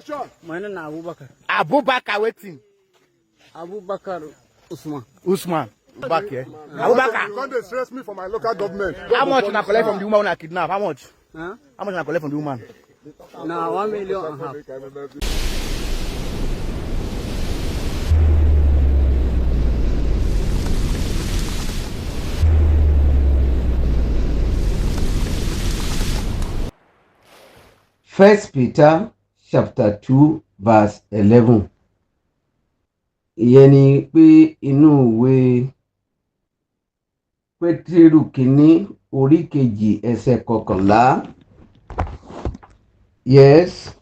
My name is Abubakar. Abubakar wetin? Abubakar Usman. Usman. Abubakar. Abubakar. You can't stress me for my local government. How much una collect from the woman una kidnap? How much? Huh? How much una collect from the woman? Now 1 million and a half. First Peter chapter 2 verse 11. Ìyẹn ni pé inú ìwé Pétérù kínní orí kejì ẹsẹ̀ 11. Yes.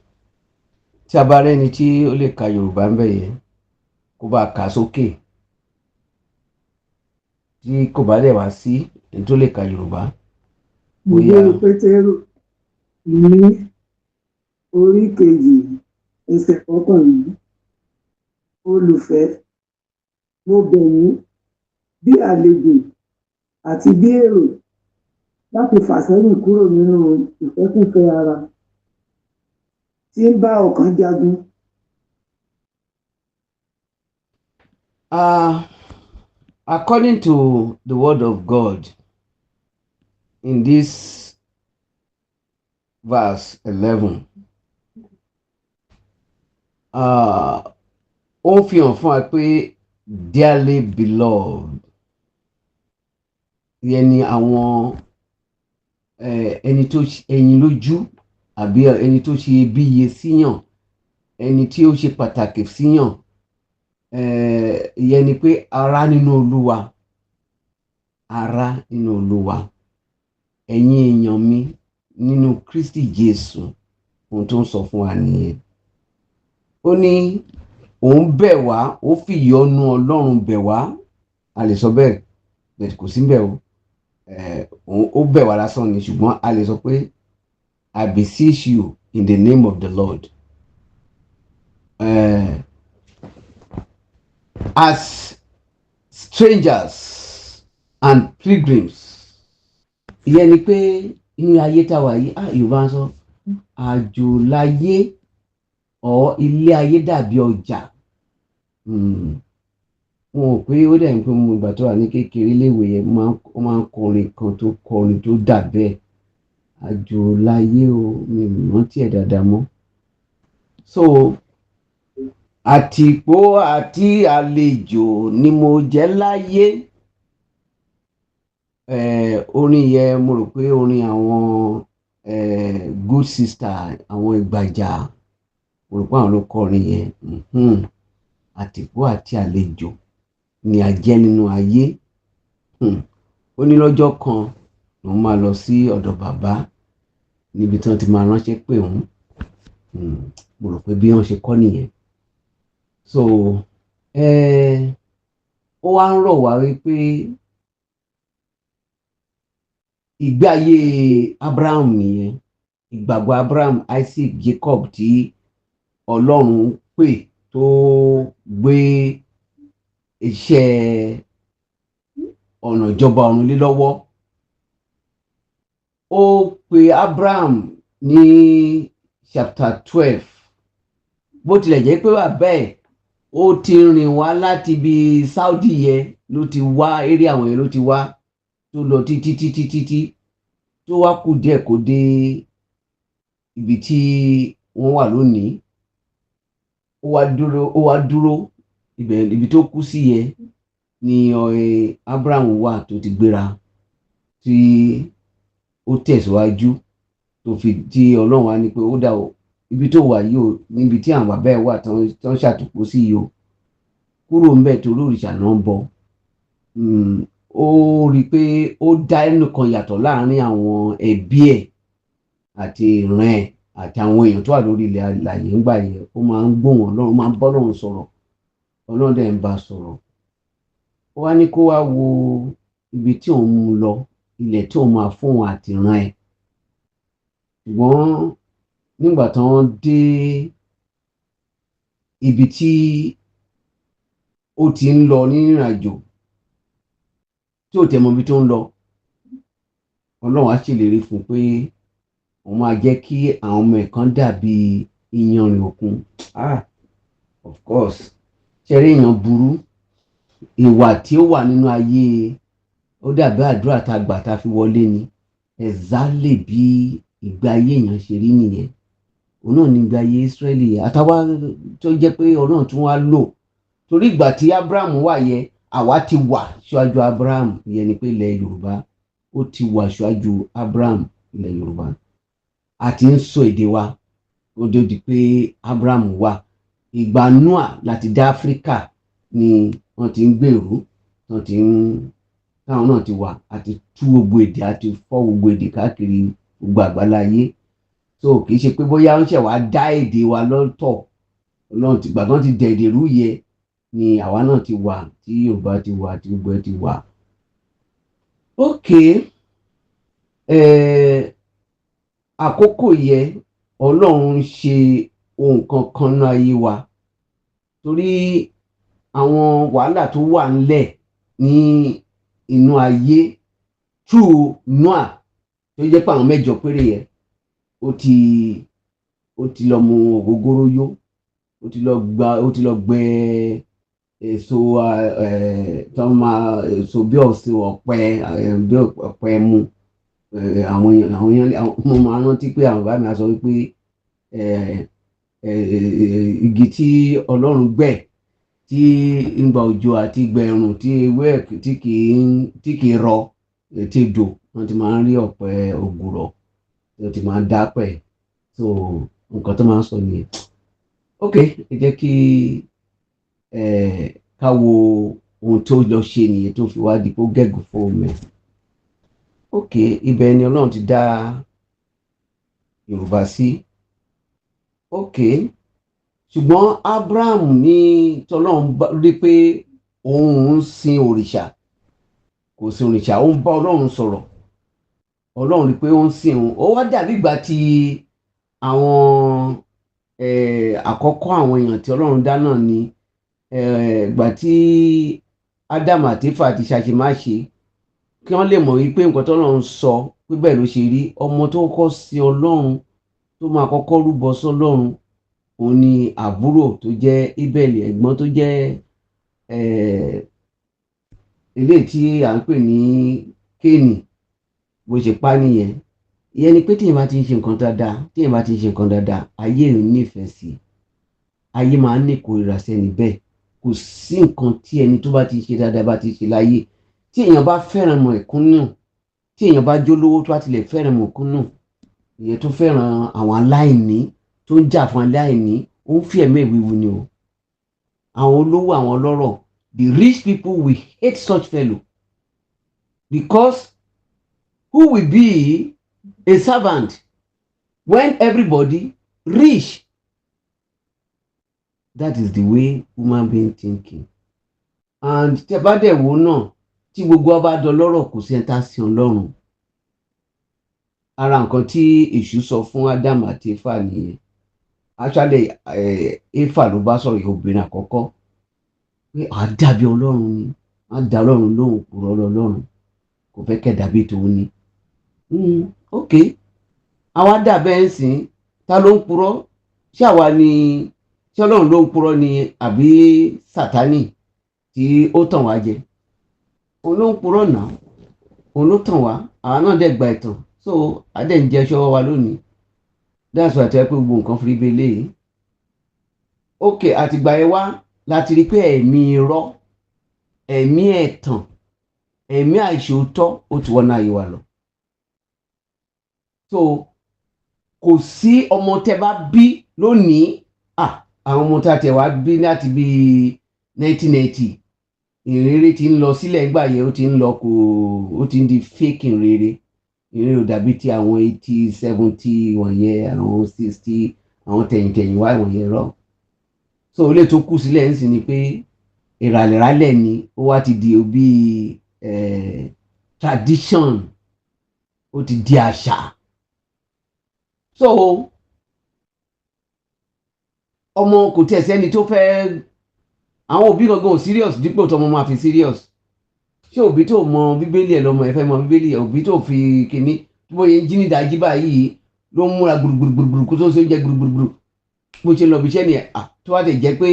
Tí a bá rẹ́ni tí ó lè ka Yorùbá ń bẹ̀ yẹn kó bá kà sókè. Tí kò bá dẹ̀ wá sí ẹni tó lè ka Yorùbá. Ìwé Pétérù ní orí kejì ẹsẹ̀ 11. Olùfẹ́, mo bẹ̀ yín bí àlejò àti bí èrò láti fàsẹ́yìn kúrò nínú ìfẹ́kúfẹ̀ẹ́ ara tí ń bá ọkàn jagun. According to the word of God in this verse 11, ó fi hàn fún wa pé dearly beloved yẹn ni àwọn ẹni tó ẹyin lójú àbí ẹni tó ṣe iyebíye síyàn, ẹni tí ó ṣe pàtàkì síyàn, ìyẹn ni pé ará nínú Olúwa, ará nínú Olúwa, ẹ̀yin èèyàn mi nínú Kristi Jésù. Ohun tó ń sọ fún wa nìyẹn. Ó ní òun bẹ̀ wá, ó fi ìyọ́nú Ọlọ́run bẹ̀ wá. A lè sọ bẹ́ẹ̀ bẹ́ẹ̀ kò sí bẹ́ẹ̀ o. Ó bẹ̀ wá lásán ni, ṣùgbọ́n a lè sọ pé I beseech you in the name of the Lord. As strangers and pilgrims. Ìyẹn ni pé inú ayé tá wà yìí, Yorùbá ń sọ àjò láyé or ilé ayé dàbí ọjà. Wọn ò pé ó dẹ̀ ń pé mo ìgbà tó wà ní kékeré léèwé yẹn ó máa ń kọrin kan tó kọrin tó dà bẹ́ẹ̀. Àjò láyé o, mi ò rántí ẹ̀ dáadáa mọ́. So àtìpó àti àlejò ni mo jẹ́ láyé. Orin yẹn mo rò pé orin àwọn good sister, àwọn Ìgbàjà, mo rò pé àwọn ló kọrin yẹn. Àtìpó àti àlejò ni a jẹ́ nínú ayé. Ó ní lọ́jọ́ kan lòun máa lọ sí ọ̀dọ̀ bàbá níbi tí wọ́n ti máa ránṣẹ́ pé òun. Mo rò pé bí wọ́n ṣe kọ́ nìyẹn. So ó wá ń rọ̀ wá wípé ìgbé ayé Abraham nìyẹn, ìgbàgbọ́ Abraham, Isaac, Jacob tí Ọlọ́run pè tó gbé iṣẹ́ ọ̀nà ìjọba ọ̀run lé lọ́wọ́. Ó pe Abraham ní chapter 12. Bó tilẹ̀ jẹ́ pé bàbá ẹ̀ ó ti rìn wá láti ibi Saudi yẹn ló ti wá, eré àwọn yẹn ló ti wá, tó lọ títí tó wá kù díẹ̀ kó dé ibi tí wọ́n wà lónìí. Ó wá dúró ibi tó kú sí yẹn ni Abraham wà tó ti gbéra tí ó tẹ̀síwájú tí Ọlọ́run wá ní pé ó dà o, ibi tó wà yìí o, níbi tí àwọn bàbá ẹ̀ wà tán ṣàtúpó sí yìí o, kúrò ń bẹ̀ torí òrìṣà náà ń bọ. Ó rí i pé ó dá ẹnìkan yàtọ̀ láàrin àwọn ẹbí ẹ̀ àti ìran ẹ̀ àti àwọn èèyàn tó wà lórí ilẹ̀ alààyè ńgbà yẹn. Ó máa ń gbóhùn Ọlọ́run, máa ń bọ́ Ọlọ́run sọ̀rọ̀, Ọlọ́run dẹ̀ ń bá sọ̀rọ̀. Ó wá ní kó wá wo ibi tí òun mú lọ, ilẹ̀ tí òun máa fún òun àti ìran ẹ̀. Ṣùgbọ́n nígbà tí wọ́n dé ibi tí ó ti ń lọ ní ìrìnàjò tí ò tẹ̀ mọ́ ibi tó ń lọ, Ọlọ́run á ṣèlérí fún pé òun máa jẹ́ kí àwọn ọmọ ẹ̀ kan dàbí ìyanrìn òkun. Of course ṣẹ́rí èèyàn burú, ìwà tí ó wà nínú ayé ó dàbí àdúrà tá a gbà tá a fi wọlé ni, exactly bí ìgbé ayé èèyàn ṣe rí nìyẹn. Òun náà ní ìgbé ayé Ísírẹ́lì àtàwa tó jẹ́ pé Ọlọ́run tún wá lò, torí ìgbà tí Abraham wà yẹ àwa ti wà ṣáájú Abraham, ìyẹn ni pé ilẹ̀ Yorùbá ó ti wà ṣáájú Abraham ilẹ̀ Yorùbá, àti ń sọ èdè wa ó di pé Abraham wà. Ìgbà Noah láti dá Áfíríkà ni wọ́n ti ń gbèrú, táwọn náà ti wà, àti tú gbogbo èdè àti fọ́ gbogbo èdè káàkiri gbogbo àgbáláyé. So kì í ṣe pé bóyá ń ṣẹ̀ wá dá èdè wa lọ́tọ̀, Ọlọ́run ti gbàgbọ́n ti dẹ̀ èdè rú yẹ ni àwa náà ti wà, tí Yorùbá ti wà, tí gbogbo ẹ ti wà. Àkókò yẹ Ọlọ́run ń ṣe ohun kankan ní ayé wa, torí àwọn wàhálà tó wà ńlẹ̀ ní inú ayé through Noah tó jẹ́ pé àwọn 8 péré yẹ ó ti lọ mu ògógóró yó, ó ti lọ gbẹ èso èso bí ọ̀sẹ̀ ọ̀pẹ mu. Àwọn èèyàn mo máa rántí pé àwọn bàbá mi á sọ wípé igi tí Ọlọ́run gbẹ́ tí ń gba òjò àti ìgbà ẹ̀rùn tí ewé tí kì í rọ tí dò, wọ́n ti máa ń rí ọ̀pẹ ògùrọ̀ tó ti máa ń dápẹ̀. So nǹkan tó máa ń sọ nìyẹn. Ẹ jẹ́ kí ká wo ohun tó lọ ṣe nìyẹn tó fi wá di pé ó gẹ̀gùn fún omi. Ibẹ̀ ni Ọlọ́run ti dá Yorùbá sí. Ṣùgbọ́n Abraham ní tọ́lọ́run rí pé òun ń sin òrìṣà, kò sin òrìṣà, ó ń bá Ọlọ́run sọ̀rọ̀. Ọlọ́run rí pé ó ń sìn òun. Ó wá dàbí ìgbà tí àwọn àkọ́kọ́ àwọn èèyàn tí Ọlọ́run dá náà ni ìgbà tí Ádámù àti Éfà ti ṣàṣemáṣe, kí wọ́n lè mọ̀ wípé nǹkan tí Ọlọ́run sọ pé bẹ́ẹ̀ ló ṣe rí. Ọmọ tó kọ́kọ́ sin Ọlọ́run, tó máa kọ́kọ́ rúbọ sọ́lọ́run, òun ni àbúrò tó jẹ́ Ébẹ́lì, ẹ̀gbọ́n tó jẹ́ eléyìí tí à ń pè ní Kéènì, bó ṣe pa nìyẹn. Ìyẹn ni pé tí èèyàn bá ti ń ṣe nǹkan dáadáa, ayé ò nífẹ̀ẹ́ sí, ayé máa ń ní ìkórìíra sẹ́ni bẹ́ẹ̀. Kò sí nǹkan tí ẹni tó bá ti ṣe dáadáa bá ti ṣe láyé. Tí èèyàn bá fẹ́ràn mẹ̀kúnnù, tí èèyàn bá jólówó tó bá tilẹ̀ fẹ́ràn mẹ̀kúnnù, ìyẹn tó fẹ́ràn àwọn aláìní, tó ń jà fún aláìní, ó ń fi ẹ̀mí ìwíwu ni o. Àwọn olówó, àwọn ọlọ́rọ̀, the rich people will hate such fellow, because who will be a servant when everybody rich? That is the way human being thinking. And tẹ́ bá dẹ̀ wò náà, tí gbogbo wa bá dọlọ́rọ̀, kò sí ẹni tá a sin Ọlọ́run. Ara nǹkan tí Èṣù sọ fún Ádámù àti Éfà nìyẹn. Actually Éfà ló bá sọ̀rọ̀, obìnrin àkọ́kọ́, pé à dàbí Ọlọ́run ni, à dá Ọlọ́run lóhùn, òpùrọ́ lọ́lọ́run, kò fẹ́ kẹ́ dàbí tòun ni. Àwa dàbẹ́ ń sìn, ta ló ń purọ́? Ṣé àwa ni, ṣé Ọlọ́run ló ń purọ́ ni àbí Sátánì tí ó tàn wá jẹ? Òun ló ń purọ́ náà, òun ló tàn wá, àwa náà dẹ̀ gba ẹ̀tàn. So adé ń jẹ ṣọwọ́ wa lónìí. That's why àti pé gbogbo nǹkan fi rí bẹ́ẹ̀ léyìí. Àtìgbà yẹn wá láti rí pé ẹ̀mí irọ́, ẹ̀mí ẹ̀tàn, ẹ̀mí àìṣòótọ́ ó ti wọnú ayé wa lọ. So kò sí ọmọ tẹ́ bá bí lónìí, àwọn ọmọ tá a tẹ̀ wá bí láti bí 1980, ìrere ti ń lọ sílẹ̀ nígbà yẹn, ó ti ń lọ ó ti ń di fake ìrere. Ìrere ò dàbí ti àwọn 80, 70 wọ̀nyẹn, àwọn 60, àwọn tẹ̀yìntẹ̀yìn wá wọ̀nyẹn rọ. So ó lè tó kù sílẹ̀ ń sìn ni pé ìràlẹ̀rálẹ̀ ni ó wá ti di bí tradition, ó ti di àṣà. So ọmọ kò tẹ̀ sẹ́ni tó fẹ́, àwọn òbí gangan ò serious dípò tó ọmọ máa fi serious. Ṣé òbí tó mọ Bíbélì ẹ̀ lọ́mọ ẹ̀ fẹ́ mọ Bíbélì ẹ̀? Òbí tó fi kíní tó bóyá jí ní ìdájí báyìí ló ń múra gbùrùgbùrùgbùrù kó tó ṣe oúnjẹ gbùrùgbùrù. bó ṣe lọ bí iṣẹ́ nìyẹn tó wá tẹ̀ jẹ́ pé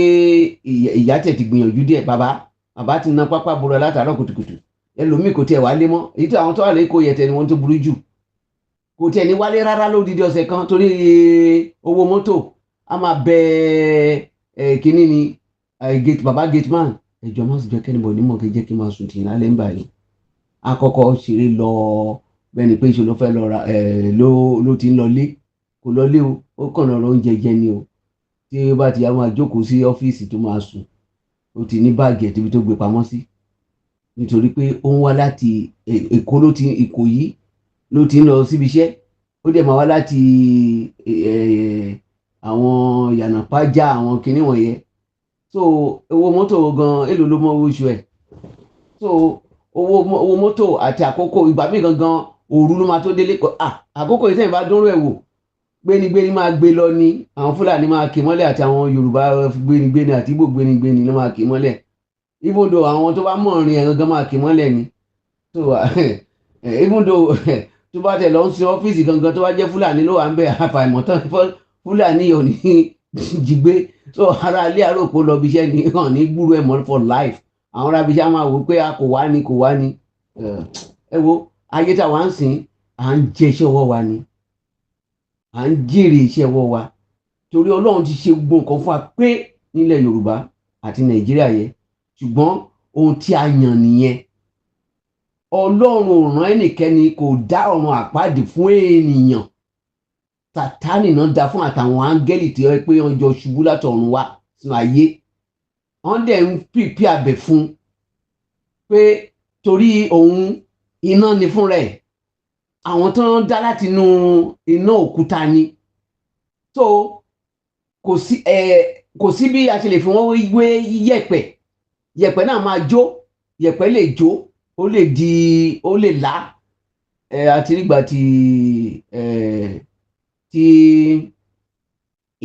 ìyá tẹ̀ ti gbìyànjú díẹ̀ bàbá ti na pápá bora látàárọ̀ kùtùkùtù ẹlòmíì kò tiẹ̀ wálé mọ́ èyí tí àwọn tó wà lẹ́kọ̀ọ́ yẹ tẹ̀ ni wọ́n tó burú jù kò tiẹ̀ ní wálé rárá lódìdí ọ̀sẹ̀ kan torí owó mọ́tò a máa bẹ kínní ni bàbá gate man ẹjọ́ má sì jẹ́ kẹ́nìbọ̀ nímọ̀ kí jẹ́ kí n máa sùn tì lálẹ́ ń báyìí àkọ́kọ́ ṣeré lọ bẹ́ẹ̀ ni pé ṣe ló fẹ́ lọ ra ló ti ń lọlé kò lọlé o ó kàn lọ́rọ̀ oúnjẹ jẹ ni o tí ó bá ti yá máa jókòó sí ọ́fíìsì tó máa sùn ó ti ní báàgì ẹ̀ tó gbé pamọ́ sí nítorí pé ó ń wá láti Ìkòyí ló ti ń lọ síbi iṣẹ́ ó dẹ̀ máa wá láti àwọn Yànàpájà àwọn kinní wọ̀nyẹn so owó mọ́tò gan èlò ló mọ owó oṣù ẹ̀ so owó mọ́tò àti àkókò ìgbà míì gangan òru ló máa tó délé àkókò yìí sẹ́yìn bá dúró ẹ̀ wò gbénigbéni máa gbé lọ ní àwọn Fúlàní máa kì mọ́lẹ̀ àti àwọn Yorùbá gbénigbéni àti Ìgbò gbénigbéni ló máa kì mọ́lẹ̀ even though àwọn tó bá mọ̀ rìn ẹ̀ gangan máa kì mọ́lẹ̀ ni so even though tó bá tẹ̀ lọ ń sin ọ́fíìsì gangan tó bá jẹ́ Fúlàní ló wà ń bẹ̀ àfàìmọ̀ tán Fúlàní ò ní jígbé so ara ilé àròpọ̀ lọ bí iṣẹ́ ní hàn ní gbúrú ẹ̀ mọ́ for life àwọn ará ibiṣẹ́ máa wò pé a kò wá ní ẹ wo ayé táwa ń sìn à ń jẹ iṣẹ́ ọwọ́ wa ni à ń jèrè iṣẹ́ ọwọ́ wa torí Ọlọ́run ti ṣe gbogbo nǹkan fún wa pé nílẹ̀ Yorùbá àti Nàìjíríà yẹn ṣùgbọ́n ohun tí a yàn nìyẹn Ọlọ́run ò rán ẹnikẹ́ni kò dá ọ̀run àpáàdì fún ènìyàn Sátánì náà dá fún àtàwọn áńgẹ́lì tí wọ́n pé wọ́n jọ ṣubú látọ̀run wá sínú ayé wọ́n dẹ̀ ń pìpì àbẹ̀ fún pé torí òun iná ni fún rẹ̀ àwọn tó ń dá láti inú iná òkúta ni so kò sí bí a ṣe lè fi wọ́n wé yẹ̀pẹ̀ náà máa jó yẹ̀pẹ̀ lè jó ó lè lá àti nígbà tí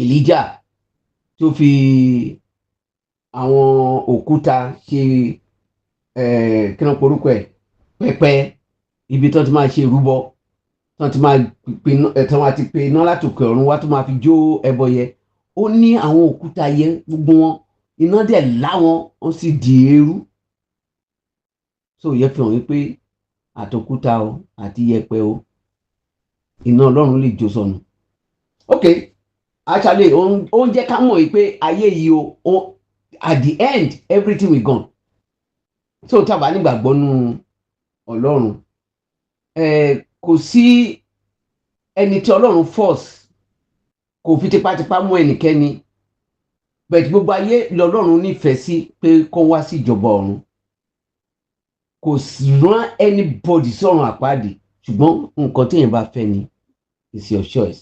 Èlíjà tó fi àwọn òkúta ṣe kí wọ́n porúkọ ẹ̀ pẹpẹ ibi tó ti máa ṣe ìrúbọ tó ti máa ti pe iná láti òkè ọ̀run wá tó máa fi jó ẹbọ yẹn ó ní àwọn òkúta yẹn gbogbo wọn iná dẹ̀ láwọn wọ́n sì di eérú so yẹ fi hàn wípé àtòkúta o àti yẹ̀pẹ̀ o iná Ọlọ́run lè jó sọnù ok actually ó ń jẹ́ ká mọ̀ wípé ayé yìí o at the end everything will gone so tá a bá nígbàgbọ́ nú Ọlọ́run kò sí ẹni tí Ọlọ́run force kò fi tipátipá mú ẹnikẹ́ni bẹ́ẹ̀ gbogbo ayé lọ́lọ́run nífẹ̀ẹ́ sí pé kó wá sí ìjọba ọ̀run kò rán anybody sọ̀run àpáàdì ṣùgbọ́n nǹkan téèyàn bá fẹ́ ni it's your choice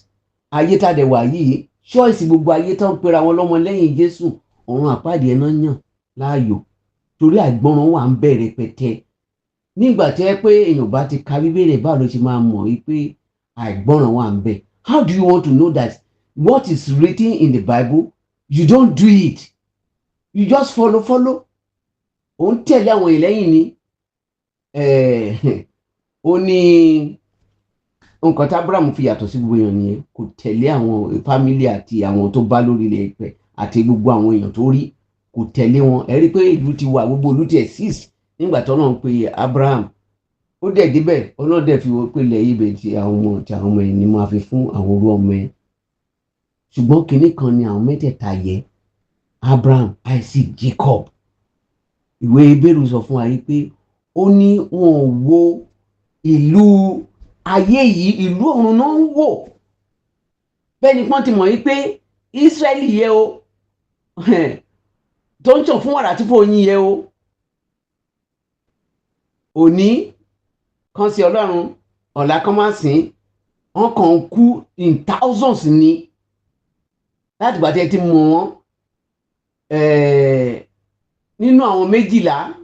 ayé tá a dẹ̀ wà yìí choice gbogbo ayé tó ń pera wọn lọ́mọ lẹ́yìn Jésù ọ̀run àpáàdì ẹ̀ náà yàn láàyò torí àìgbọràn wà ń bẹ̀rẹ̀ pẹ̀tẹ́ nígbà tí ẹ pé èèyàn bá ti ka Bíbélì báwo ló ṣe máa mọ̀ wípé àìgbọràn wà ń bẹ̀ how do you want to know that what is written in the Bible you don't do it you just follow ó ń tẹ̀lé àwọn ìlẹ́yìn ni ó ní nǹkan tí Abraham fi yàtọ̀ sí gbogbo èèyàn nìyẹn kò tẹ̀lé àwọn fámílì àti àwọn tó bá lórí ilẹ̀ ìpẹ́ àti gbogbo àwọn èèyàn tó rí kò tẹ̀lé wọn ẹ rí i pé ìlú ti wà gbogbo ìlú ti exist nígbà tó náà ń pe Abraham ó dẹ̀ débẹ̀ ọlọ́dẹ̀ fi wọ́n pé ilẹ̀ ibẹ̀ tí àwọn ọmọ ẹ̀ ní máa fi fún àwọn orú ọmọ ẹ̀ ṣùgbọ́n kinní kan ni àwọn mẹ́tẹ̀ẹ̀ta yẹ Abraham Isaac Jacob ìwé Hébérù sọ fún wa yìí pé ó ní wọn ò wo ìlú ayé yìí ìlú ọ̀run náà ń wò bẹ́ẹ̀ ni pọ́n ti mọ̀ yìí pé Ísírẹ́lì yẹ o tó ń tàn fún wàrà tí fò yín yẹ o òní kan sí Ọlọ́run ọ̀la kan máa sìn wọ́n kàn ń kú in thousands ni láti gbà tí ẹ ti mọ̀ wọ́n nínú àwọn 12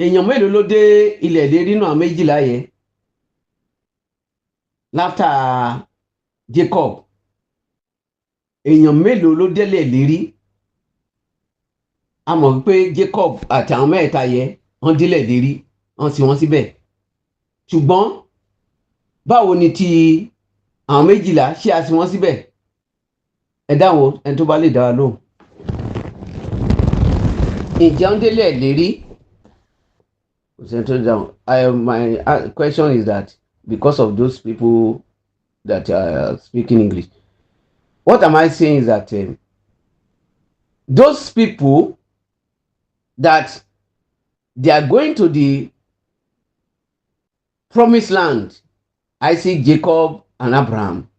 èèyàn mélòó ló dé ilẹ̀ dé nínú àwọn 12 yẹn láfta Jacob èèyàn mélòó ló délẹ̀ lérí a mọ̀ pé Jacob àti àwọn mẹ́ta yẹn wọ́n délẹ̀ lérí wọ́n sì wọ́n síbẹ̀ ṣùgbọ́n báwo ni ti àwọn 12 ṣé a sì wọ́n síbẹ̀ ẹ dáwọ́ ẹni tó bá lè dá wa lóhùn. Ǹjẹ́ ń délé ẹ̀ lérí? My question is that because of those people that are speaking English, what am I saying is that those people that they are going to the promised land, Isaac, Jacob, and Abraham,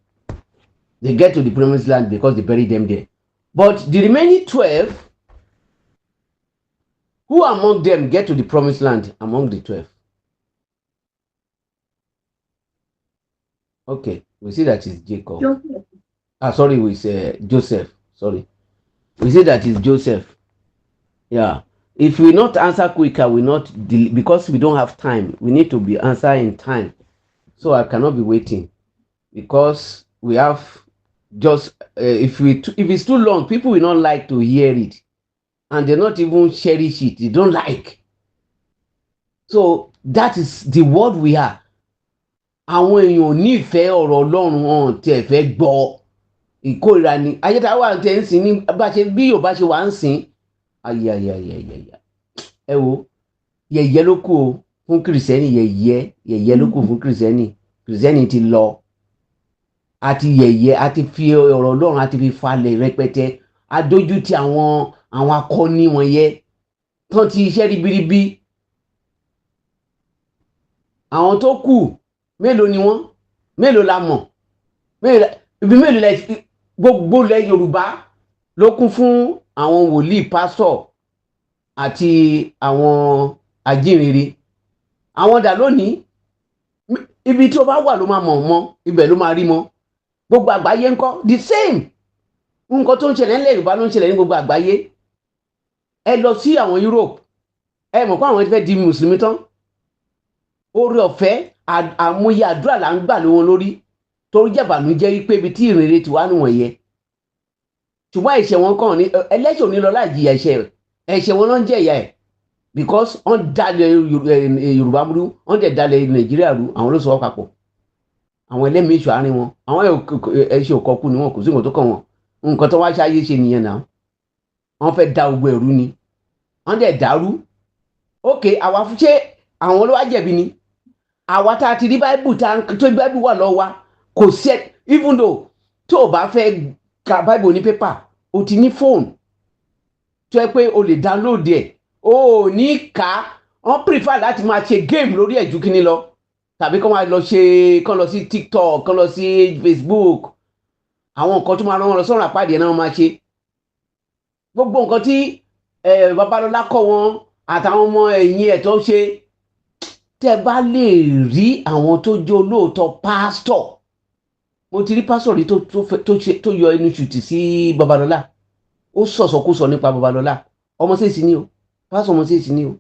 they get to the promised land because they buried them there. But the remaining 12, who among them get to the promised land among the 12? Okay, we see that it's Jacob. Sorry, we say Joseph. Sorry. We say that it's Joseph. Yeah. If we not answer quicker, we not because we don't have time. We need to be answering in time. So I cannot be waiting because we have just if it's too long, people will not like to hear it. And they not even cherish it. They don't like. So that is the world we are. Àwọn èèyàn ò nífẹ̀ẹ́ ọ̀rọ̀ Ọlọ́run hàn tí ẹ fẹ́ gbọ́. Ìkórìíra ni. Ayéta wà tẹ́ ń sìn ní bá ṣe bí Yorùbá ṣe wà ń sìn. Ayayayayaya. Ẹ wo yẹ̀yẹ́ ló kù o fún Kìrìsìtẹ́nì yẹ̀yẹ́ ló kù fún Kìrìsìtẹ́nì. Kìrìsìtẹ́nì ti lọ. Àti yẹ̀yẹ́ àti fi ọ̀rọ̀ Ọlọ́run àti fi falẹ̀ rẹpẹtẹ. Adójú ti àwọn akọni wọ̀nyẹn tán ti iṣẹ́ ribiribi. Àwọn tó kù mélòó ni wọ́n? Mélòó la mọ̀? Mélòó lẹ gbogbo lẹ Yorùbá ló kún fún àwọn wòlíì pásítọ̀ àti àwọn ajínrere. Àwọn dà lónìí ibi tí ó bá wà ló máa mọ̀ mọ́, ibẹ̀ ló máa rí mọ́. Gbogbo àgbáyé ńkọ́ the same. Nǹkan tó ń ṣẹlẹ̀ nílẹ̀ Yorùbá ló ń ṣẹlẹ̀ ní gbogbo àgbáyé. Ẹ lọ sí àwọn Europe, ẹ mọ̀ pé àwọn fẹ́ di mùsùlùmí tán. Oore ọ̀fẹ́ àmúyẹ àdúrà là ń gbà lé wọn lórí torí jẹ̀bànújẹ́ wípé ibi tí ìrìnrere ti wá nìwọ̀n yẹ. Ṣùgbọ́n ẹ̀ṣẹ̀ wọn kàn ní ẹlẹ́ṣẹ̀ ò ní lọ láì jìyà ẹ̀ṣẹ̀ wọn ló ń jẹ̀yà ẹ̀ because wọ́n dalẹ̀ Yorùbá rú, wọ́n dẹ̀ dalẹ̀ Nàìjíríà rú, àwọn ló sọ wọ́n papọ̀. Àwọn ẹlẹ́mìí ìṣọ́ àárín wọn, àwọn ẹ̀ṣẹ̀ òkọ̀kù ni wọn kò sí nǹkan tó kàn wọn. Nǹkan tó wá ṣáyé ṣe nìyẹn náà. Wọ́n fẹ́ da gbogbo ẹ̀rú ni. Wọ́n dẹ̀ dàrú. Okay, àwa fún ṣé àwọn ló wá jẹ̀bi ni? Àwa tá a ti rí Bible tó Bible wà lọ́wọ́ wa kò sí even though tó o bá fẹ́ ka Bible ní paper o ti ní phone tó yẹ pé o lè download ẹ̀ o ò ní kà wọ́n prefer láti máa ṣe game lórí ẹ̀ ju kíní lọ tàbí kán máa lọ sí TikTok kán lọ sí Facebook àwọn nǹkan tó máa rán wọn lọ sọ́run àpáàdé ẹ̀ náà máa ṣe gbogbo nǹkan tí Babalọ́lá kọ́ wọn àtàwọn ọmọ ẹ̀yìn ẹ̀ tó ṣe tẹ́ bá lè rí àwọn tó jẹ́ olóòótọ́ pásítọ̀. Mo ti rí pásítọ̀ rí tó yọ inú ṣùtì sí Babalọ́lá. Ó sọ̀sọ̀kúsọ nípa Babalọ́lá. Ọmọ Ṣèṣì ni o. Pásítọ̀ ọmọ Ṣèṣì ni o.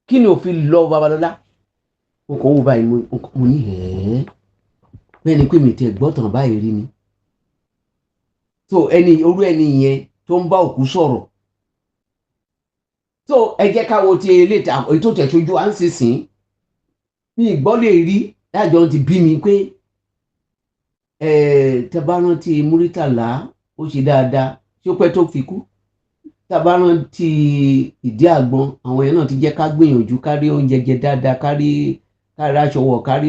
Kí ni òfin lọ Babalọ́lá? Mo kàn wò báyìí mo ní bẹ́ẹ̀ ni pé mi tẹ̀ gbọ́tàn báyìí rí ni. So orú ẹni yẹn tó ń bá òkú sọ̀rọ̀. So ẹ jẹ́ ká wo ti eléta èyí tó tẹ̀ sójú à ń sísìn. Mi ìgbọ́ lè rí lájọ ti bí mi pé tabaran ti Muritala ó ṣe dáadáa tí ó pẹ́ tó fi kú. Tabaran ti ìdí àgbọn àwọn yẹn náà ti jẹ́ ká gbìyànjú kárí oúnjẹ jẹ dáadáa kárí aṣọ wọ̀ kárí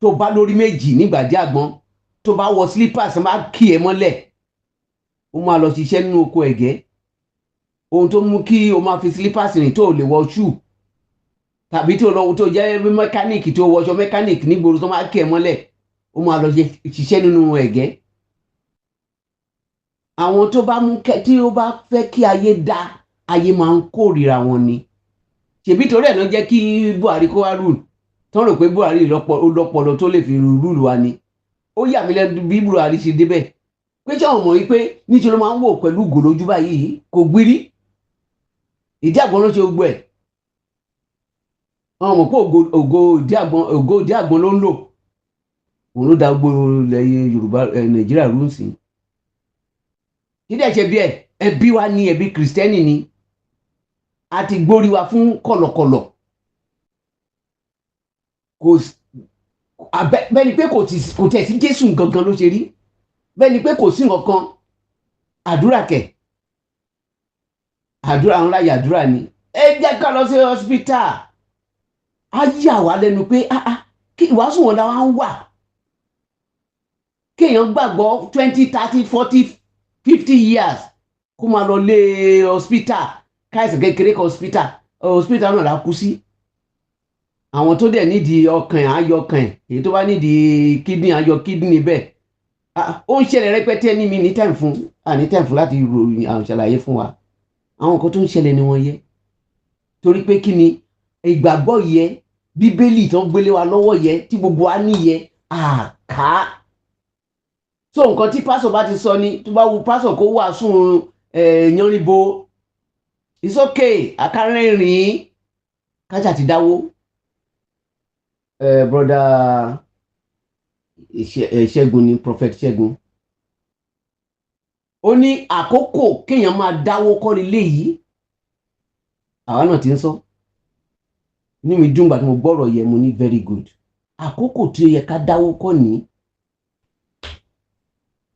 tó bá lórí méjì nígbà dí àgbọn tó bá wọ slippers máa kí ẹ mọ́lẹ̀ ó máa lọ ṣiṣẹ́ nínú oko ẹ̀gẹ́. Ohun tó mú kí o máa fi slippers rìn tó lè wọ shoe tàbí tó jẹ́ mẹkáníìkì tó wọṣọ mẹkáníìkì nígboro tó máa kí ẹ mọ́lẹ̀ ó máa lọ ṣiṣẹ́ nínú ẹ̀gẹ́. Àwọn tó bá tí ó bá fẹ́ kí ayé dá ayé máa ń kórìíra wọn ni. Ṣèbí torí ẹ̀ ló jẹ́ kí Buhari kó wá rule tó rò pé Buhari lọ́pọlọ tó lè fi rúùlù wa ni. Ó yà mí lẹ́nu bí Buhari ṣe débẹ̀ pé ṣé àwọn mọ̀ wípé níṣẹ́ ló máa ń wò pẹ̀lú ògò lójú báyìí kò gbérí. Ìdí àgbọn ló ṣe gbogbo ẹ̀. Wọ́n mọ̀ pé ògo ìdí àgbọn ló ń lò. Òun ló da gbogbo ilẹ̀ Yorùbá Nàìjíríà rú sí. Kí dẹ̀ ṣe bí ẹbí wa ní ẹbí Kìrìsìtẹ́nì ni. A ti gbórí wa fún kọ̀lọ̀kọ̀lọ̀. Bẹ́ẹ̀ ni pé kò tẹ̀ sí Jésù gangan ló ṣe rí. Bẹ́ẹ̀ ni pé kò sí nǹkan àdúrà kẹ̀ àdúrà ńlá yàdúrà ni ẹ jẹ́ ká lọ sí hospital á yà wá lẹ́nu pé kí ìwàásù wọn làwọn ń wà kéèyàn gbàgbọ́ 20 30 40 50 years kó máa lọ lé hospital káìsàn kékeré kan hospital náà la kú sí àwọn tó dẹ̀ nídìí ọkàn á yọ ọkàn èyí tó bá nídìí kidney á yọ kidney bẹ́ẹ̀ ó ń ṣẹlẹ̀ rẹpẹtẹ ní mi ní time fún láti ròyìn àwọn ṣàlàyé fún wa àwọn nǹkan tó ń ṣẹlẹ̀ ni wọ́n yẹ torí pé kí ni ìgbàgbọ́ yẹ bíbélì tó ń gbélé wa lọ́wọ́ yẹ tí gbogbo wa níyẹ àká so nǹkan tí pásọ̀ bá ti sọ ni tó bá wu pásọ̀ kó wàásù yanribo it's okay akárẹ́rìn kájà ti dáwó brother Ṣẹ́gun ni prophet Ṣẹ́gun ó ní àkókò kéèyàn máa dáwó kọ́ nílé yìí àwa náà ti ń sọ ní mi dùn gbà tí mo gbọ́rọ̀ yẹ mo ní very good àkókò tí ó yẹ ká dáwó kọ́ ní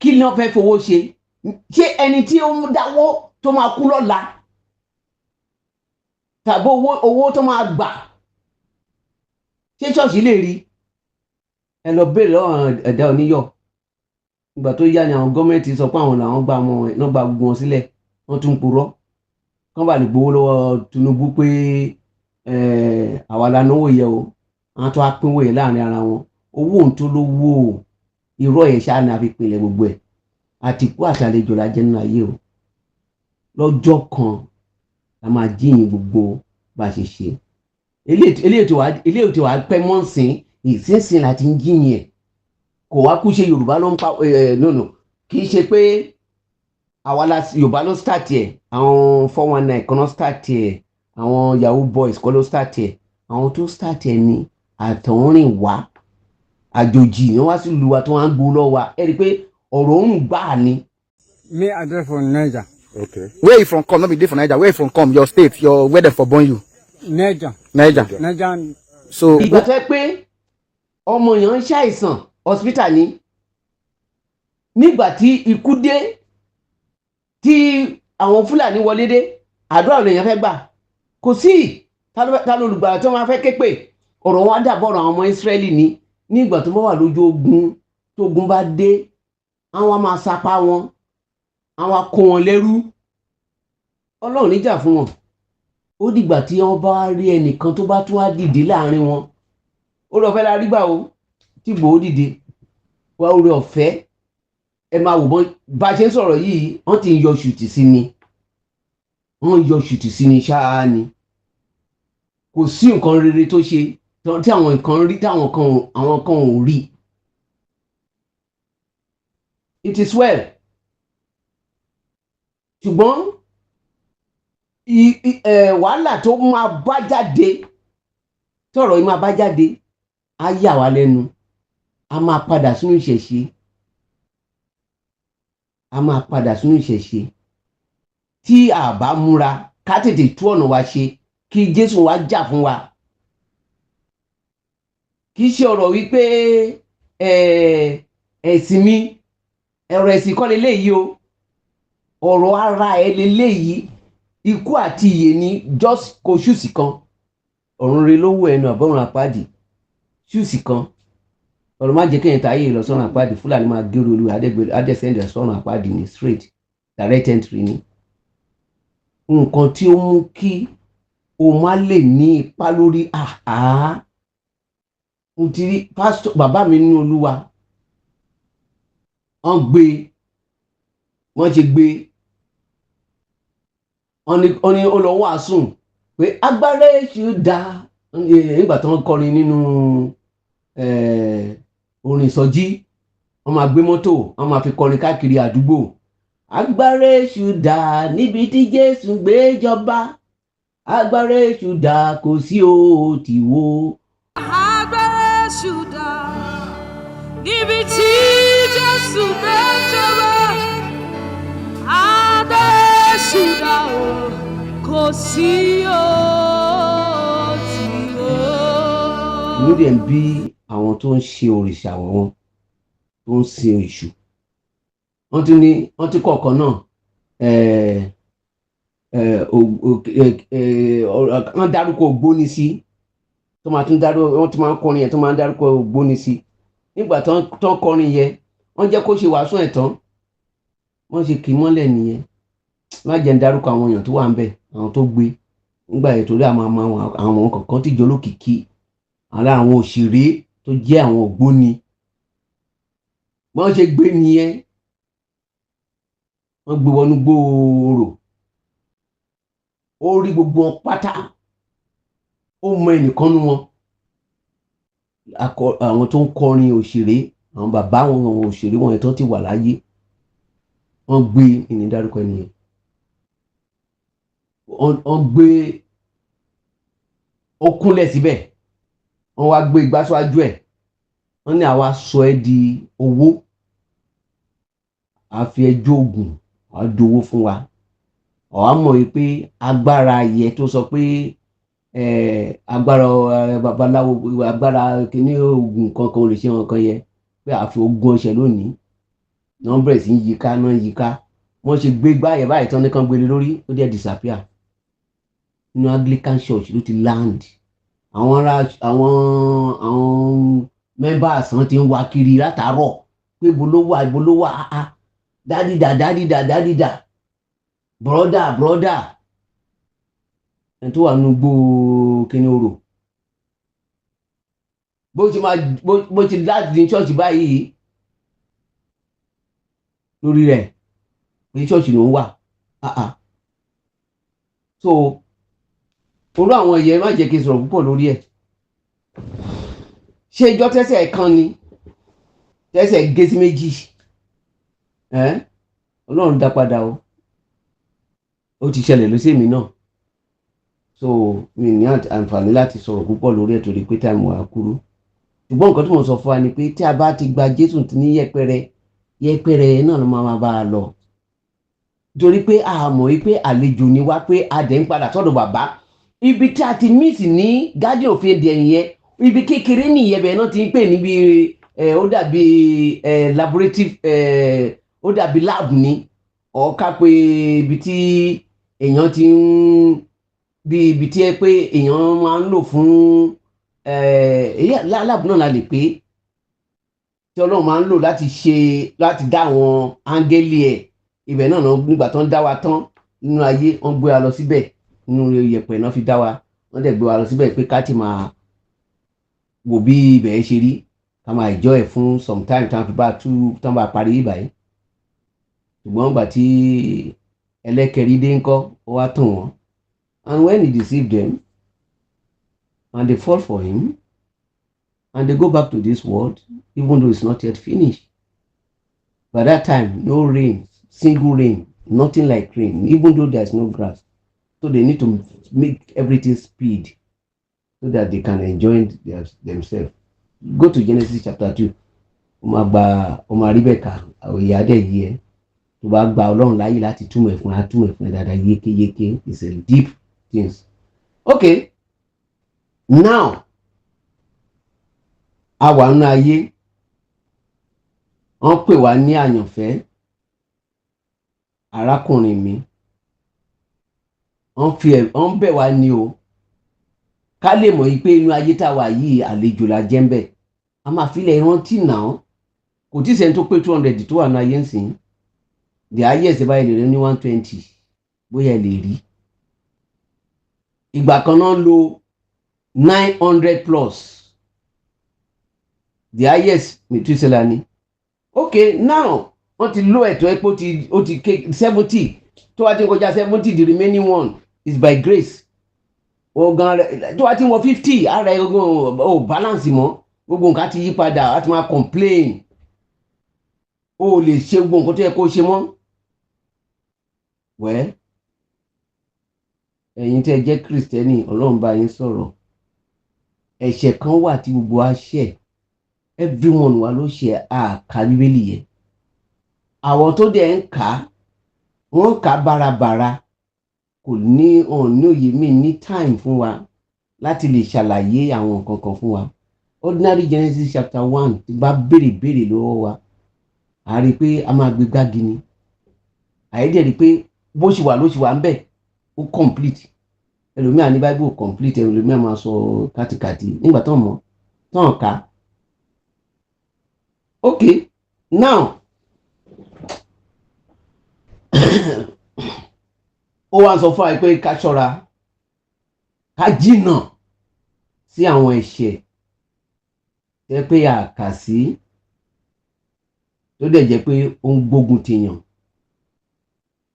kí ni wọ́n fẹ́ fowó ṣe ẹni tí ó ń dáwó tó máa kú lọ́la tàbí owó tó máa gbà ṣé ṣọ́ọ̀ṣì lè rí ẹ lọ bèèrè lọ́wọ́ ẹ̀dá oníyọ̀ ìgbà tó yá ni àwọn gọ́ọ̀mẹ̀ntì sọ pé àwọn làwọn gba ọmọ ẹ̀ náà gba gbogbo wọn sílẹ̀ wọ́n tún purọ́ kán bá lè gbowó lọ́wọ́ Tinubu pé àwa la náwó yẹ o àwọn tó wá pínwó yẹ láàrin ara wọn owó òun tó lówó irọ́ ẹ̀ ṣáà ní àfipínlẹ̀ gbogbo ẹ̀ àtìkú àtàlejò la jẹ́ nínú ayé o lọ́jọ́ kan la máa jíyìn gbogbo bá a ṣe ṣe eléyìí tí wàá pẹ́ mọ́sìn ìsinsìn láti ń jíyìn ẹ̀ kò wá kú ṣe Yorùbá ló ń pa lónà kì í ṣe pé àwa la Yorùbá ló start ẹ̀ àwọn 419 kan ló start ẹ̀ àwọn Yahoo boys kan ló start ẹ̀ àwọn tó start ẹ̀ ní àtọ̀húnrìn wá àjòjì ni wọ́n wá sí ìlú wa tó wá ń gbó lọ́wọ́ wa ẹ rí i pé ọ̀rọ̀ òun gbà ní. Me address from Niger. Okay. Where you from come? Not be there for Niger. Where you from come? Your state, where they for born you? Niger. Niger. So. Ìgbà tó pé ọmọ yẹn ń ṣàìsàn hospital ni nígbà tí ikú dé tí àwọn Fúlàní wọlé dé àdúrà lèèyàn fẹ́ gbà kò sí ta ló olùgbàlà tí wọ́n máa fẹ́ ké pè ọ̀rọ̀ wọn á dàbọ̀rọ̀ àwọn ọmọ Ísírẹ́lì ní nígbà tó bá wà lójú ogun tó ogun bá dé àwọn máa sapá wọn àwọn kó wọn lẹ́rú Ọlọ́run níjà fún wọn ó dìgbà tí wọ́n bá rí ẹnìkan tó bá tún wá dìde láàrin wọn ó lọ fẹ́ la rí gbà o tí Ìgbòho dìde wá orí ọ̀fẹ́ ẹ máa wò bọ́n bá a ṣe ń sọ̀rọ̀ yìí wọ́n ti ń yọ ṣùtì sí ni wọ́n yọ ṣùtì sí ni ṣáá ni kò sí nǹkan rere tó ṣe tí àwọn nǹkan rí táwọn kan ò rí it is well ṣùgbọ́n wàhálà tó máa bá jáde tọ̀rọ̀ yìí máa bá jáde á yà wá lẹ́nu a máa padà sínú ìṣẹ̀ṣe tí a bá múra ká tètè tú ọ̀nà wa ṣe kí Jésù wá jà fún wa kì í ṣe ọ̀rọ̀ wípé ẹ̀sìn mi ẹ̀rọ ẹ̀sìn kọ́ leléyìí o ọ̀rọ̀ ara ẹ̀ leléyìí ikú àti ìyè ni just kò ṣùsì kan ọ̀run rẹ lówó ẹnu àbọ̀run àpáàdì ṣùsì kan ọ̀rọ̀ má jẹ́ kéèyàn táyé lọ sọ́run àpáàdì Fúlàní máa gé orí olúwa adẹ́sẹ̀ndẹ̀ sọ́run àpáàdì ní straight direct entry ni nǹkan tí ó mú kí o má lè ní ipá lórí mo ti rí pásítọ̀ bàbá mi nínú Olúwa wọ́n ṣe gbé wọ́n ní ó lọ wàásù pé agbára èṣù dá nígbà tó ń kọrin nínú orin ìsọjí wọ́n máa gbé mọ́tò wọ́n máa fi kọrin káàkiri àdúgbò agbára èṣù dá níbi tí Jésù gbé jọba agbára èṣù dá kò sí òtìwó. agbára èṣù dá níbi tí Jésù gbé jọba agbára èṣù dá o kò sí òtìwó. inú dẹ̀ ń bí àwọn tó ń ṣe òrìṣà wọn tó ń sin èṣù wọ́n ti kọ̀ọ̀kan náà wọ́n dárúkọ ògbóni sí tó máa tún dárúkọ wọ́n tún máa ń kọrin yẹn tó máa ń dárúkọ ògbóni sí nígbà tán kọrin yẹn wọ́n jẹ́ kó ṣe wàásù ẹ̀ tán wọ́n ṣe kì í mọ́lẹ̀ nìyẹn má jẹ́ ń dárúkọ àwọn èèyàn tó wà ń bẹ̀ àwọn tó gbé nígbà yẹn torí àwọn kọ̀ọ̀kan tìjọ́ lókìkí àwọn òṣèré tó jẹ́ àwọn ògbóni wọ́n ṣe gbé nìyẹn wọ́n gbé wọnú gbòòrò ó rí gbogbo wọn pátá ó mọ ẹnìkan nú wọn àwọn tó ń kọrin òṣèré àwọn bàbá àwọn òṣèré wọn yẹn tó ti wà láyé wọ́n gbé ìní dárúkọ ẹnìyẹn wọ́n gbé ó kúnlẹ̀ síbẹ̀ wọ́n wá gbé igbá síwájú ẹ̀ wọ́n ní àwa sọ ẹ́ di owó àfi ẹjọ́ ògùn wàá dowó fún wa ọ̀hán mọ̀ wípé agbára yẹ tó sọ pé agbára babaláwo agbára kìíní oògùn kankan ò lè ṣe wọn kan yẹ pé àfi ogún ọṣẹ lónìí náà bẹ̀rẹ̀ sí yíká náà yíká wọ́n ṣe gbé gbáyẹ̀ báyìí tán nìkan gbélé lórí ó dẹ̀ disappear nínú Anglican Church ló ti land àwọn members wọn ti ń wá kiri látàárọ̀ pé ibo ló wà dádìdà brother ẹni tó wà nínú gbó kíní orò bó ti láti ní ṣọ́ọ̀ṣì báyìí lórí rẹ̀ pé ṣọ́ọ̀ṣì ló ń wà so orú àwọn ẹ̀yẹ má jẹ́ kí n sọ̀rọ̀ púpọ̀ lórí ẹ̀ ṣé ìjọ tẹ́sẹ̀ kan ni tẹ́sẹ̀ gé sí méjì Ọlọ́run dá padà o ó ti ṣẹlẹ̀ lọ́sẹ̀ mi náà so mi ní àǹfààní láti sọ̀rọ̀ púpọ̀ lórí ẹ̀ torí pé táìmù wa kúrú ṣùgbọ́n nǹkan tí mo sọ fún wa ni pé tí a bá ti gba Jésù ní yẹpẹrẹ náà ló máa bá a lọ torí pé a mọ̀ wípé àlejò ni wá pé a dẹ̀ ń padà sọ́dọ̀ bàbá ibi tí a ti miss ní Garden of Eden yẹn ibi kékeré nìyẹn bẹ́ẹ̀ náà ti ń pè níbi ó dàbí laboratory ó dàbí lab ni ọ̀ọ́ká pé ibi tí èèyàn ti ń bí ibi tí ẹ pé èèyàn máa ń lò fún lab náà la lè pé tí Ọlọ́run máa ń lò láti dá àwọn áńgẹ́lì ẹ̀ ibẹ̀ náà nígbà tó ń dá wa tán nínú ayé wọ́n gbé wa lọ síbẹ̀ nínú yẹ̀pẹ̀ náà fi dá wa wọ́n dẹ̀ gbé wa lọ síbẹ̀ pé ká ti máa wò bí ibẹ̀ ṣe rí ká máa enjoy ẹ̀ fún some time tán bá parí ibà yìí ṣùgbọ́n gbà tí ẹlẹ́kẹ̀rí dé ńkọ́ ó wá tàn wọ́n and when he deceived them and they fall for him and they go back to this world even though it's not yet finished by that time no rain single rain nothing like rain even though there's no grass so they need to make everything speed so that they can enjoy themselves. Go to Genesis chapter 2 ọmọ Rebecca ìyá dẹ̀ yìí ẹ tó bá gba Ọlọ́run láyè láti túmọ̀ ẹ̀fún dáadáa yékéyéké it's a deep things. Okay, now a wà nínú ayé wọ́n pè wá ní àyànfẹ́ arákùnrin mi wọ́n bẹ̀ wá ní o ká lè mọ̀ pé inú ayé tá a wà yìí àlejò la jẹ́ ń bẹ̀ a máa filẹ̀ ìrántí náà kò tí sẹ́ni tó pé 200 tó wà ní ayé ń sìn the highest báyìí lè rí ní 120 bóyá lè rí ìgbà kan náà lo 900 plus the highest Methuselah ni okay now wọ́n ti lo ẹ̀tọ́ ẹ̀ pé ó ti 70 tó wá ti kọjá 70 the remaining one is by grace ọ̀gán rẹ̀ tó wá ti wọ 50 ara ẹ̀ ò balance mọ́ gbogbo nǹkan ti yí padà á ti máa complain ó lè ṣe gbogbo nǹkan tó yẹ kó ṣe mọ́ wẹ́ ẹ̀yin tẹ́ jẹ́ Kristẹni Ọlọ́run bá yín sọ̀rọ̀ ẹ̀ṣẹ̀ kan wà tí gbogbo wa ṣẹ̀ everyone wa ló ṣe àká Bíbélì yẹn àwọn tó dẹ̀ ń kà wọ́n kà bárabàra kò ní òye mi ní time fún wa láti lè ṣàlàyé àwọn nǹkan kan fún wa ordinary Genesis chapter 1 ti bá béèrè lọ́wọ́ wa a rí i pé a máa gbé gbági ni àyẹ́dẹ̀ rí i pé bó ṣe wà ló ṣe wà ń bẹ̀ ó complete ẹlòmíà ní bible complete ẹlòmíà máa sọ kátikàti nígbà tó mọ̀ tán ká. Okay, now ó wá sọ fún wa pé ká ṣọ́ra ká jìnnà sí àwọn ẹ̀ṣẹ̀ tẹ́ pé àkà sí tó dẹ̀ jẹ́ pé ó ń gbógun ti yàn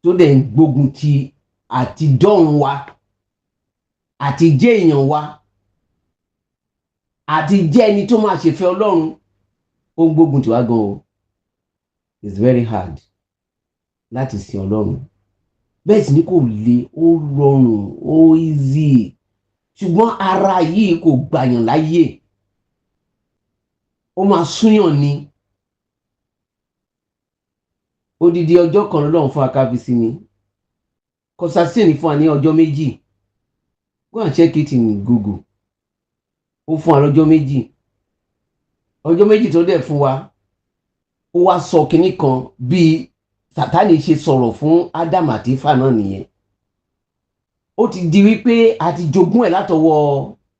tó dẹ̀ ń gbógun ti àti dọ́run wa àti jẹ́ èèyàn wa àti jẹ́ ẹni tó máa ṣèfẹ́ Ọlọ́run ó ń gbógun tiwa gan o. It's very hard láti sin Ọlọ́run bẹ́ẹ̀ sì ni kò le ó rọrùn ó easy ṣùgbọ́n ara yìí kò gbàyàn láyè ó máa súnyàn ni. Odidi ọjọ́ kan lọ́lọ́run fún akáfi sí mi kọsasíìnì fún wa ní ọjọ́ méjì go and check it in Google ó fún wa lọ́jọ́ méjì tó dẹ̀ fún wa ó wá sọ kinní kan bí Sátánì ṣe sọ̀rọ̀ fún Ádámù àti Éfà náà nìyẹn. Ó ti di wípé a ti jogún ẹ̀ látọwọ́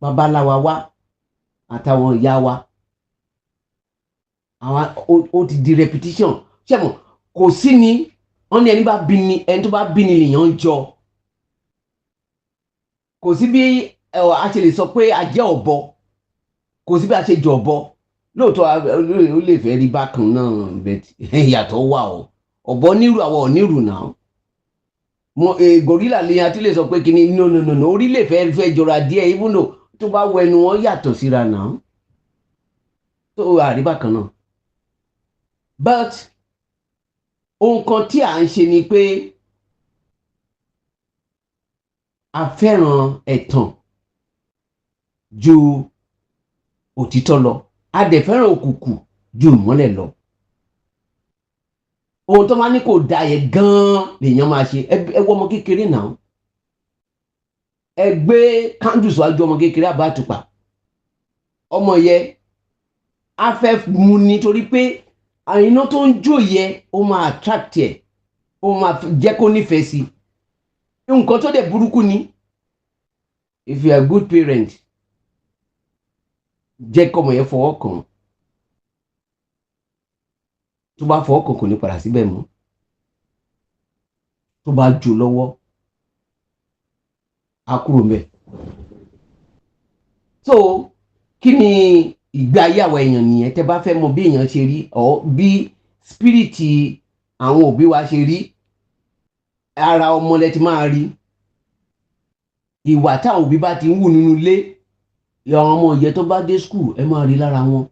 babaláwa wa àtàwọn ìyá wa àwọn ó ti di repetition ṣẹ́mu kò sí ni wọ́n ní ẹni tó bá bí ni lèèyàn ń jọ kò sí bí a ṣe lè sọ pé a jẹ́ ọ̀bọ kò sí bí a ṣe jọ ọ̀bọ lóòótọ́ ó lè fẹ́ rí bákan náà bẹ́ẹ̀ ìyàtọ̀ wà o ọ̀bọ nírù àwọn ò nírù náà gòrílà lè àti lè sọ pé kíní no orí lè fẹ́ jọra díẹ̀ even though tó bá wọ ẹnu wọn yàtọ̀ síra náà tó àríbá kan náà but ohun kan tí à ń ṣe ni pé a fẹ́ràn ẹ̀tàn ju òtítọ́ lọ a dẹ̀ fẹ́ràn òkùnkùn ju ìmọ́lẹ̀ lọ. Ohun tó máa ní kò da yẹ gan-an lèèyàn máa ṣe ẹ wọ ọmọ kékeré náà ẹ gbé kándù síwájú ọmọ kékeré àbá àtùpà ọmọ yẹ á fẹ́ mu nítorí pé iná tó ń jó yẹ ó máa attract ẹ ó máa jẹ́ kó nífẹ̀ẹ́ sí nǹkan tó dẹ̀ burúkú ni if you are a good parent jẹ́ kọ́mọ yẹn fọwọ́ kàn tó bá fọwọ́ kàn kò ní padà síbẹ̀ mọ́ tó bá jù lọ́wọ́ á kúrò ńbẹ̀. So kí ni ìgbé ayé àwọn èèyàn nìyẹn tẹ́ bá fẹ́ mọ̀ bí èèyàn ṣe rí ọ bí spiriti àwọn òbí wa ṣe rí ara ọmọ lẹ ti máa rí ìwà táwọn òbí bá ti ń wù nínú ilé àwọn ọmọ ìyẹn tó bá dé school ẹ máa rí lára wọn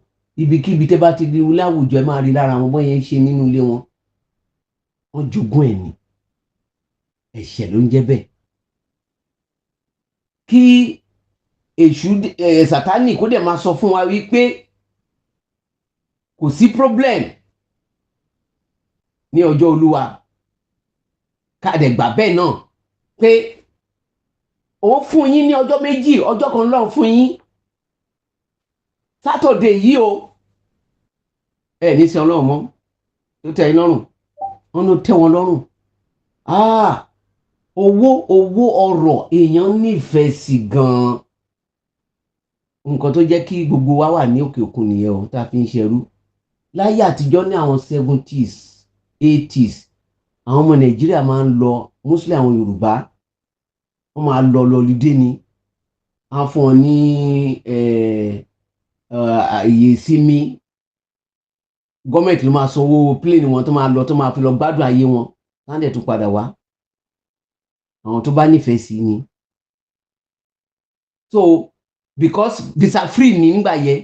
ibikíbi tẹ́ bá ti di ilé àwùjọ ẹ máa rí lára wọn bọ́n yẹn ṣe nínú ilé wọn wọ́n jogún ẹ̀ ní ẹ̀ṣẹ̀ ló ń jẹ́ bẹ́ẹ̀ kí èṣù Sátánì kó dẹ̀ máa sọ fún wa wípé kò sí problem ní ọjọ́ Olúwa ká dẹ̀ gbà bẹ́ẹ̀ náà pé ó fún yín ní ọjọ́ méjì ọjọ́ kan lọ́run fún yín Saturday yìí o ẹ ní sí Ọlọ́run mọ́ tó tẹ́ yín lọ́rùn wọn ló tẹ́ wọn lọ́rùn owó ọrọ̀ èèyàn nífẹ̀ẹ́ sí gan-an nǹkan tó jẹ́ kí gbogbo wa wà ní òkè òkun nìyẹn o tá a fi ń ṣerú láyé àtijọ́ ní àwọn 70s 80s àwọn ọmọ Nàìjíríà máa ń lọ mostly àwọn Yorùbá wọ́n máa lọ lọ́lídé ni á fún wọn ní àyè ìsinmi gọ́ọ̀mẹ̀ntì ló máa sanwó plane wọn tó máa lọ tó máa fi lọ gbádùn ayé wọn láńdẹ̀ tó padà wá àwọn tó bá nífẹ̀ẹ́ sí ni so because visa free ní nígbà yẹn